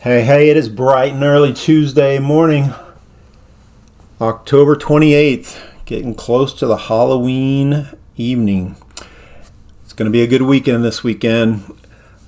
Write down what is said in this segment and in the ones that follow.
Hey, it is bright and early Tuesday morning, October 28th, getting close to the Halloween evening. It's going to be a good weekend this weekend.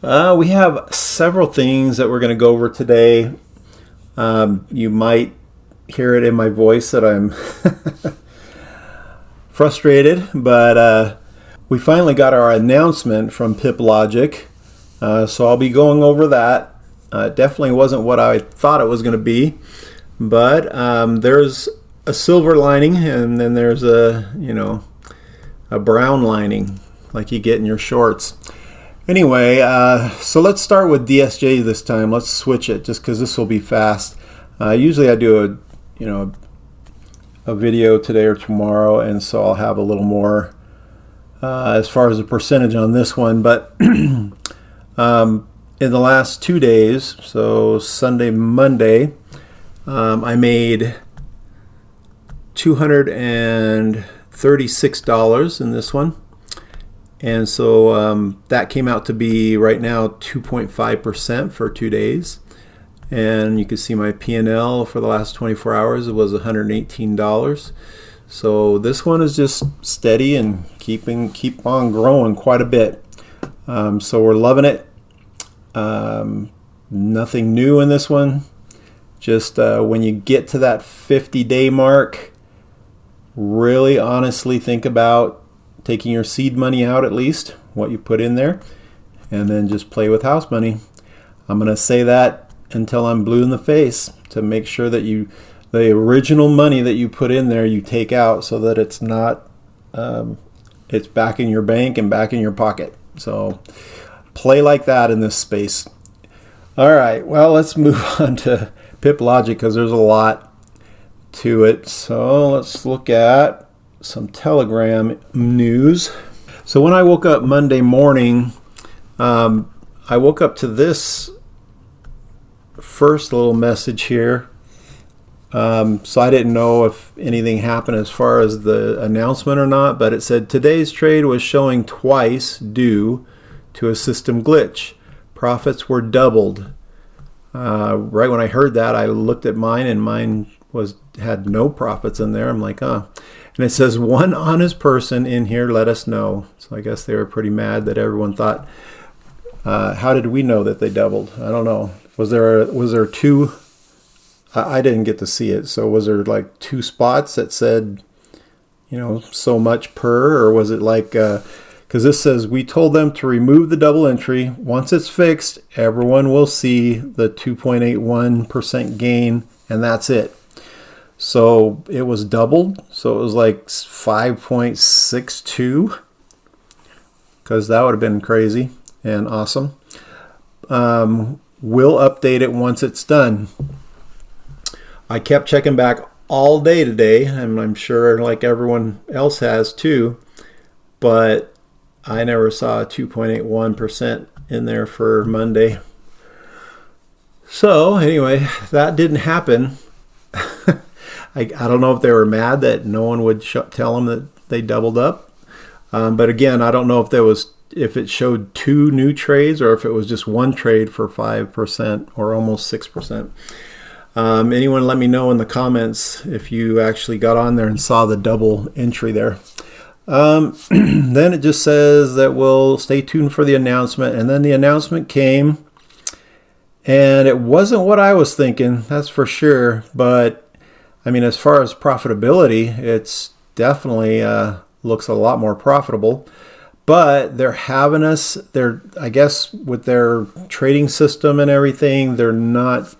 We have several things that we're going to go over today. You might hear it in my voice that I'm frustrated, but we finally got our announcement from Pip Logic, so I'll be going over that. It definitely wasn't what I thought it was going to be, but there's a silver lining, and then there's a brown lining like you get in your shorts. Anyway, so let's start with DSJ this time. Let's switch it just because this will be fast. Usually I do a video today or tomorrow, and so I'll have a little more as far as the percentage on this one, but in the last 2 days, so Sunday, Monday, I made $236 in this one. And so that came out to be right now 2.5% for 2 days. And you can see my P&L for the last 24 hours, it was $118. So this one is just steady and keep on growing quite a bit. So we're loving it. Nothing new in this one. Just when you get to that 50-day mark, really honestly think about taking your seed money out, at least what you put in there, and then just play with house money. I'm going to say that until I'm blue in the face, to make sure that the original money that you put in there, you take out, so that it's not it's back in your bank and back in your pocket. So play like that in this space. All right, well, let's move on to Pip Logic because there's a lot to it. So let's look at some Telegram news. So when I woke up Monday morning, I woke up to this first little message here. So I didn't know if anything happened as far as the announcement or not, but it said today's trade was showing twice due to a system glitch. Profits were doubled. Right when I heard that, I looked at mine, and mine had no profits in there. I'm like, And it says one honest person in here let us know. So I guess they were pretty mad that everyone thought, how did we know that they doubled? I don't know. Was there two? I didn't get to see it. So was there like two spots that said, so much per, or was it like, because this says, we told them to remove the double entry. Once it's fixed, everyone will see the 2.81% gain, and that's it. So it was doubled. So it was like 5.62, because that would have been crazy and awesome. We'll update it once it's done. I kept checking back all day today, and I'm sure like everyone else has too, but I never saw a 2.81% in there for Monday. So anyway, that didn't happen. I don't know if they were mad that no one would tell them that they doubled up. But again, I don't know if it showed two new trades or if it was just one trade for 5% or almost 6%. Anyone let me know in the comments if you actually got on there and saw the double entry there. Then it just says that we'll stay tuned for the announcement, and then the announcement came, and it wasn't what I was thinking, that's for sure. But I mean, as far as profitability, it's definitely looks a lot more profitable. But they're having us, I guess with their trading system and everything, they're not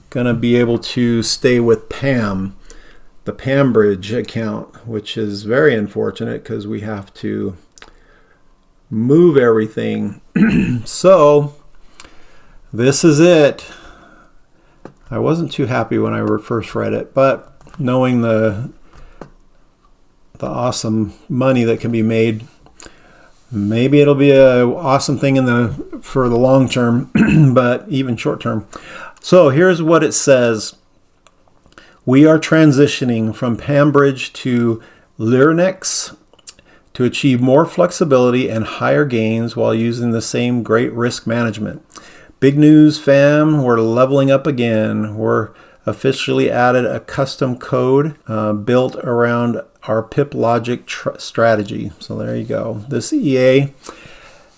going to be able to stay with PAM. The PAMbridge account, which is very unfortunate because we have to move everything. So this is it. I wasn't too happy when I first read it, but knowing the awesome money that can be made, maybe it'll be an awesome thing for the long term, but even short term. So here's what it says. We are transitioning from PAMbridge to Lyrinx to achieve more flexibility and higher gains while using the same great risk management. Big news, fam. We're leveling up again. We're officially added a custom code built around our Pip Logic strategy. So there you go. This EA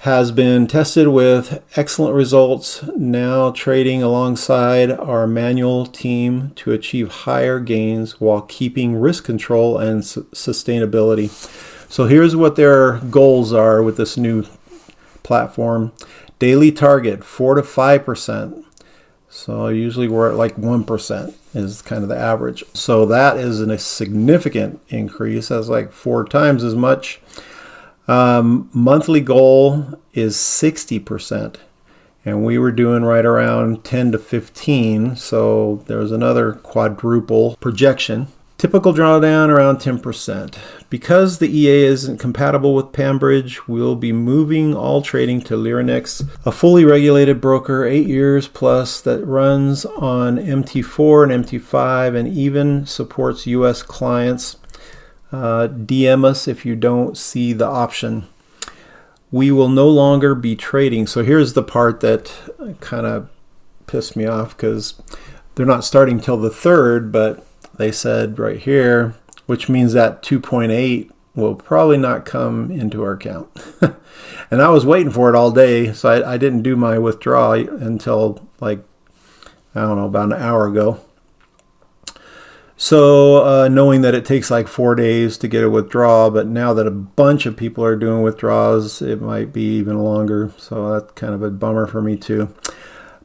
has been tested with excellent results, now trading alongside our manual team to achieve higher gains while keeping risk control and sustainability. So here's what their goals are with this new platform. Daily target 4 to 5%. So usually we're at like 1% is kind of the average. So that is a significant increase. That's like 4 times as much. Monthly goal is 60%. And we were doing right around 10 to 15. So there's another quadruple projection. Typical drawdown around 10%. Because the EA isn't compatible with PamBridge, we'll be moving all trading to Lyrinx, a fully regulated broker, 8 years plus, that runs on MT4 and MT5 and even supports US clients. DM us if you don't see the option. We will no longer be trading. So here's the part that kind of pissed me off, because they're not starting till the 3rd, but they said right here, which means that 2.8 will probably not come into our account. And I was waiting for it all day, so I didn't do my withdrawal until like, I don't know, about an hour ago. So knowing that it takes like 4 days to get a withdrawal, but now that a bunch of people are doing withdrawals, it might be even longer. So that's kind of a bummer for me too.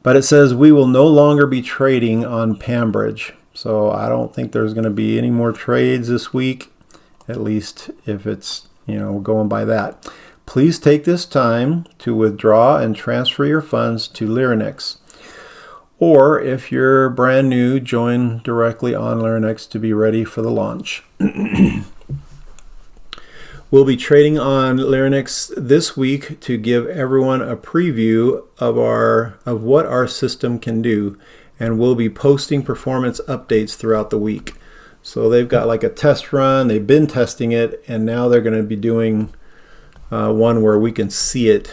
But it says we will no longer be trading on PamBridge. So I don't think there's going to be any more trades this week, at least if it's, going by that. Please take this time to withdraw and transfer your funds to Lyrinx. Or if you're brand new, join directly on Lyrinx to be ready for the launch. We'll be trading on Lyrinx this week to give everyone a preview of what our system can do. And we'll be posting performance updates throughout the week. So they've got like a test run. They've been testing it, and now they're going to be doing one where we can see it.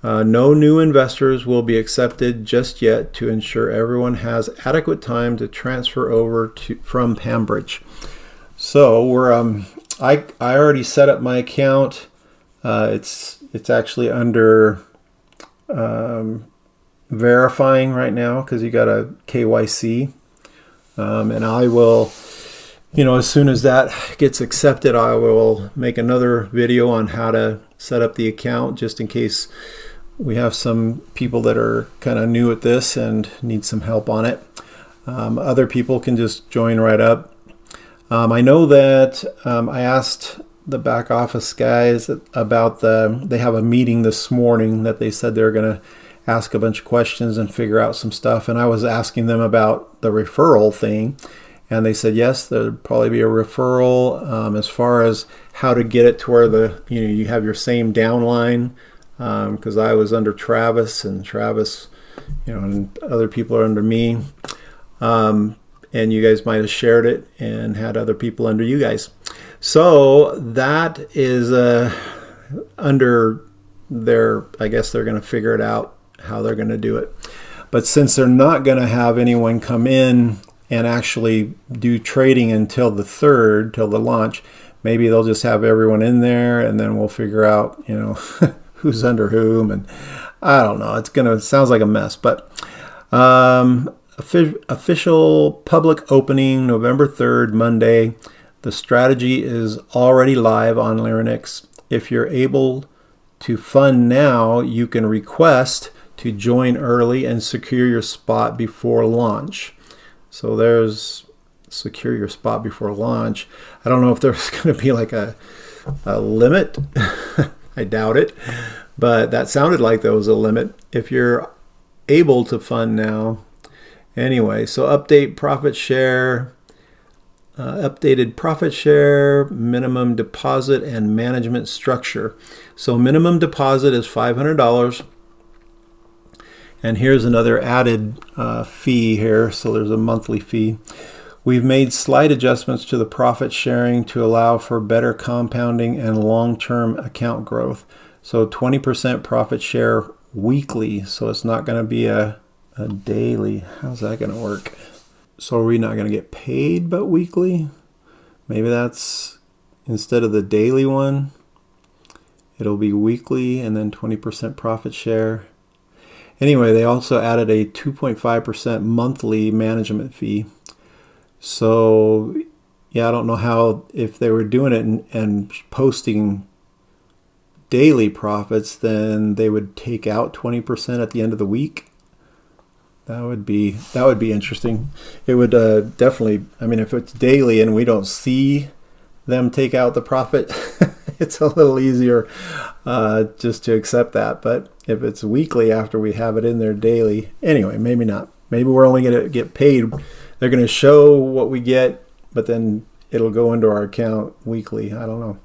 No new investors will be accepted just yet to ensure everyone has adequate time to transfer over from PamBridge. So we're I already set up my account. It's actually under verifying right now because you got a KYC, and I will, as soon as that gets accepted, I will make another video on how to set up the account, just in case we have some people that are kind of new at this and need some help on it. Other people can just join right up. I know that I asked the back office guys about they have a meeting this morning that they said they're going to ask a bunch of questions and figure out some stuff. And I was asking them about the referral thing. And they said, yes, there'd probably be a referral as far as how to get it to where you have your same downline. Because I was under Travis, and Travis, and other people are under me. And you guys might have shared it and had other people under you guys. So that is under I guess they're going to figure it out how they're going to do it. But since they're not going to have anyone come in and actually do trading until the 3rd, till the launch, maybe they'll just have everyone in there, and then we'll figure out, who's under whom, and I don't know. It sounds like a mess, but official public opening November 3rd, Monday. The strategy is already live on Lyrinx. If you're able to fund now, you can request to join early and secure your spot before launch. So there's secure your spot before launch. I don't know if there's going to be like a limit. I doubt it, but that sounded like there was a limit. If you're able to fund now. Anyway, so updated profit share, minimum deposit, and management structure. So minimum deposit is $500. And here's another added fee here. So there's a monthly fee. We've made slight adjustments to the profit sharing to allow for better compounding and long-term account growth. So 20% profit share weekly, so it's not going to be a daily. How's that going to work? So are we not going to get paid but weekly? Maybe that's instead of the daily one, it'll be weekly and then 20% profit share. Anyway, they also added a 2.5% monthly management fee. So yeah, I don't know how, if they were doing it and posting daily profits, then they would take out 20% at the end of the week. That would be interesting. It would definitely, I mean, if it's daily and we don't see them take out the profit, it's a little easier just to accept that. But if it's weekly after we have it in there daily, anyway, maybe not. Maybe we're only going to get paid. They're going to show what we get, but then it'll go into our account weekly. I don't know.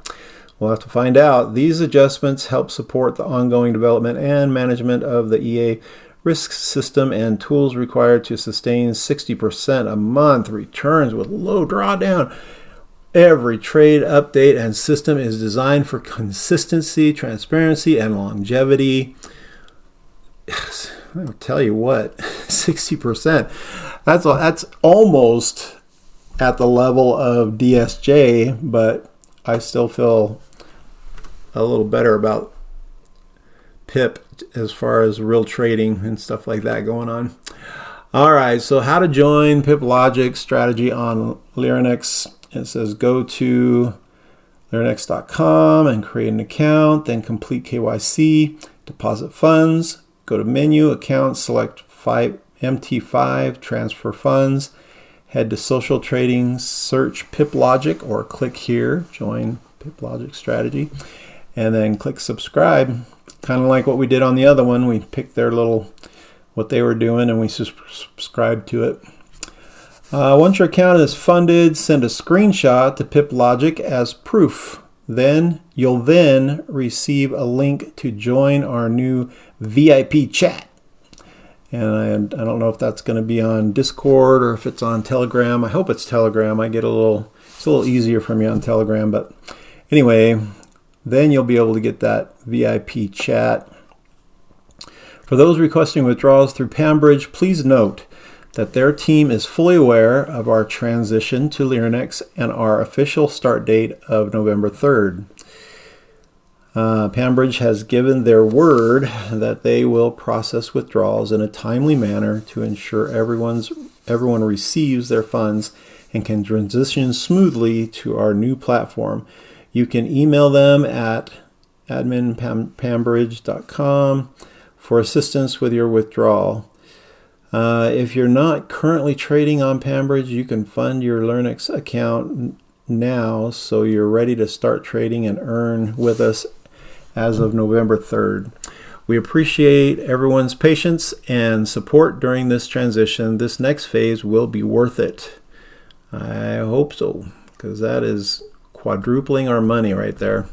We'll have to find out. These adjustments help support the ongoing development and management of the EA risk system and tools required to sustain 60% a month returns with low drawdown. Every trade update and system is designed for consistency, transparency, and longevity. I'll tell you what, 60%. That's almost at the level of DSJ, but I still feel a little better about Pip as far as real trading and stuff like that going on. All right, so how to join Pip Logic strategy on Lyrinx. It says go to lyrinx.com and create an account, then complete KYC, deposit funds, go to menu, account, select MT5, transfer funds, head to social trading, search Pip Logic or click here, join Pip Logic strategy, and then click subscribe. Kind of like what we did on the other one. We picked their little, what they were doing, and we subscribed to it. Once your account is funded, send a screenshot to Pip Logic as proof. You'll then receive a link to join our new VIP chat. And I don't know if that's going to be on Discord or if it's on Telegram. I hope it's Telegram. It's a little easier for me on Telegram. But anyway, then you'll be able to get that VIP chat. For those requesting withdrawals through PamBridge, please note that their team is fully aware of our transition to Lyrinx and our official start date of November 3rd. PamBridge has given their word that they will process withdrawals in a timely manner to ensure everyone receives their funds and can transition smoothly to our new platform. You can email them at admin@pambridge.com for assistance with your withdrawal. If you're not currently trading on PamBridge, you can fund your Lyrinx account now so you're ready to start trading and earn with us as of November 3rd. We appreciate everyone's patience and support during this transition. This next phase will be worth it. I hope so, because that is quadrupling our money right there.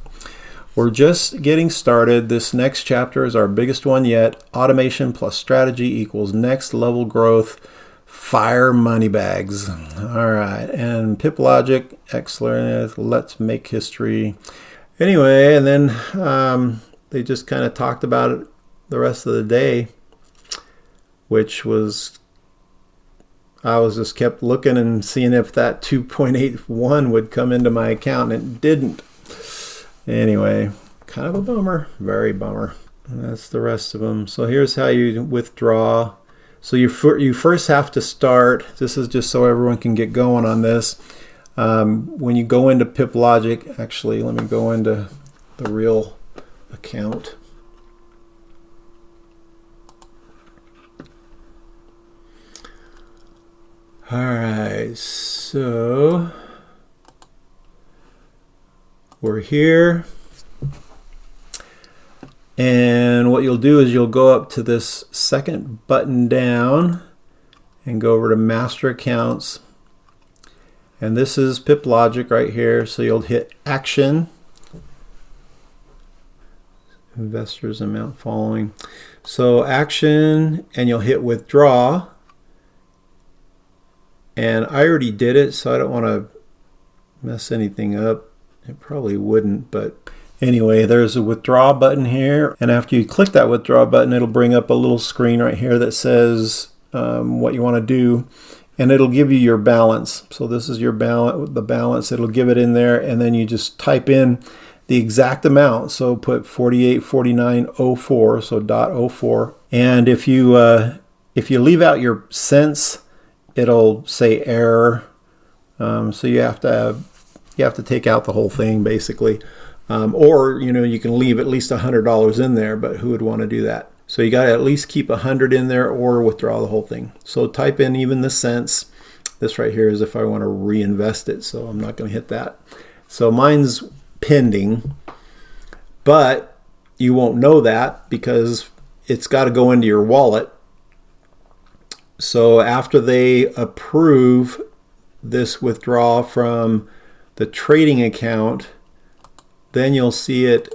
We're just getting started. This next chapter is our biggest one yet. Automation plus strategy equals next level growth. Fire money bags. All right. And Pip Logic, excellent. Let's make history. Anyway, and then they just kind of talked about it the rest of the day, which was, I was just kept looking and seeing if that 2.81 would come into my account, and it didn't. Anyway, kind of a bummer, very bummer. And that's the rest of them. So here's how you withdraw. So you first have to start, this is just so everyone can get going on this. When you go into Pip Logic, actually, let me go into the real account. All right, so we're here. And what you'll do is you'll go up to this second button down and go over to Master Accounts. And this is Pip Logic right here. So you'll hit Action, Investors Amount Following. So Action, and you'll hit Withdraw. And I already did it, so I don't want to mess anything up. It probably wouldn't, but Anyway, there's a withdraw button here, and after you click that withdraw button, it'll bring up a little screen right here that says what you want to do, and it'll give you your balance. So this is your balance, the balance. It'll give it in there, and then you just type in the exact amount. So put 4849.04, so .04. And if you leave out your cents, it'll say error. So you have to take out the whole thing basically. Or you can leave at least $100 in there, but who would want to do that? So you got to at least keep 100 in there or withdraw the whole thing. So type in even the cents. This right here is if I want to reinvest it, so I'm not going to hit that. So mine's pending, but you won't know that because it's got to go into your wallet. So after they approve this withdrawal from the trading account, then you'll see it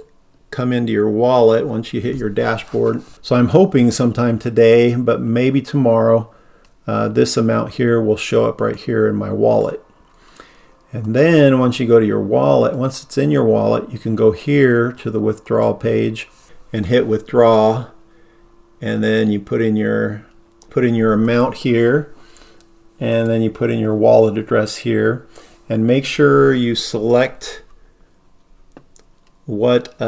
come into your wallet once you hit your dashboard. So I'm hoping sometime today, but maybe tomorrow, this amount here will show up right here in my wallet. And then once you go to your wallet, once it's in your wallet, you can go here to the withdrawal page and hit withdraw, and then you put in your amount here, and then you put in your wallet address here, and make sure you select what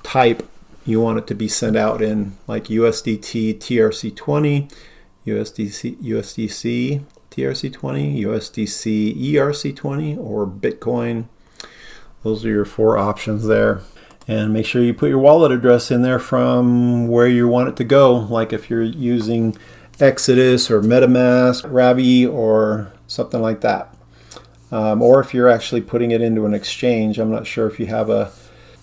type you want it to be sent out in, like USDT TRC20, USDC TRC20, USDC ERC20, or Bitcoin. Those are your 4 options there. And make sure you put your wallet address in there from where you want it to go, like if you're using Exodus or MetaMask, Ravi, or something like that. Or if you're actually putting it into an exchange. I'm not sure if you have a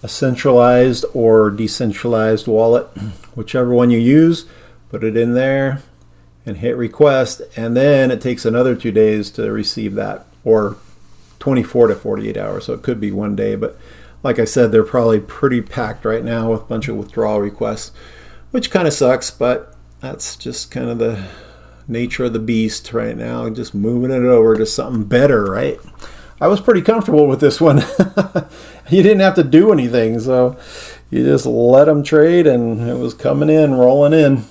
centralized or decentralized wallet. Whichever one you use, put it in there and hit request, and then it takes another 2 days to receive that, or 24 to 48 hours. So it could be 1 day, but like I said, they're probably pretty packed right now with a bunch of withdrawal requests, which kind of sucks, but that's just kind of the nature of the beast right now, just moving it over to something better, right? I was pretty comfortable with this one. You didn't have to do anything, so you just let them trade, and it was coming in, rolling in.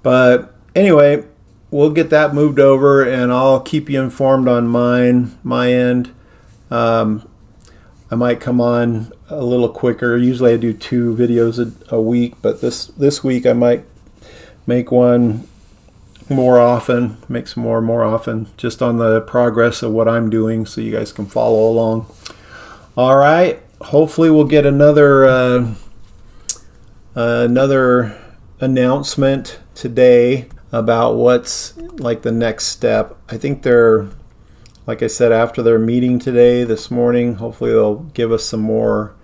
But anyway, we'll get that moved over, and I'll keep you informed on my end. I might come on a little quicker. Usually I do 2 videos a week, but this week I might make one more often, make some more often, just on the progress of what I'm doing, so you guys can follow along. All right, hopefully we'll get another announcement today about what's like the next step. I think they're, like I said, after their meeting today, this morning, hopefully they'll give us some more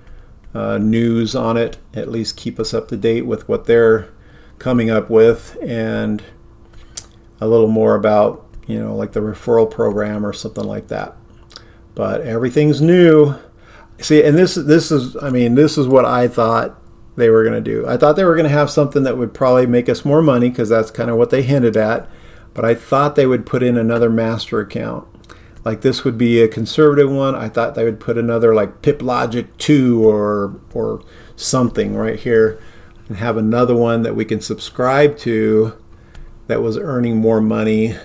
news on it, at least keep us up to date with what they're coming up with, and a little more about, like the referral program or something like that. But everything's new. See, and this is what I thought they were going to do. I thought they were going to have something that would probably make us more money, because that's kind of what they hinted at. But I thought they would put in another master account. Like this would be a conservative one. I thought they would put another like Pip Logic 2 or something right here, and have another one that we can subscribe to that was earning more money,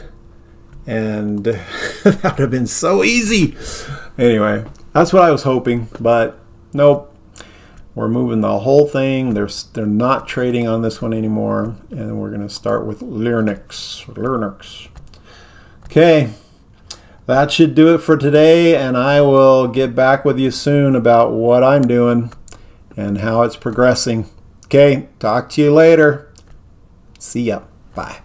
and that would have been so easy. Anyway, that's what I was hoping, but nope. We're moving the whole thing. They're not trading on this one anymore, and we're going to start with Linux. Okay, that should do it for today, and I will get back with you soon about what I'm doing and how it's progressing. Okay, talk to you later. See ya. Bye.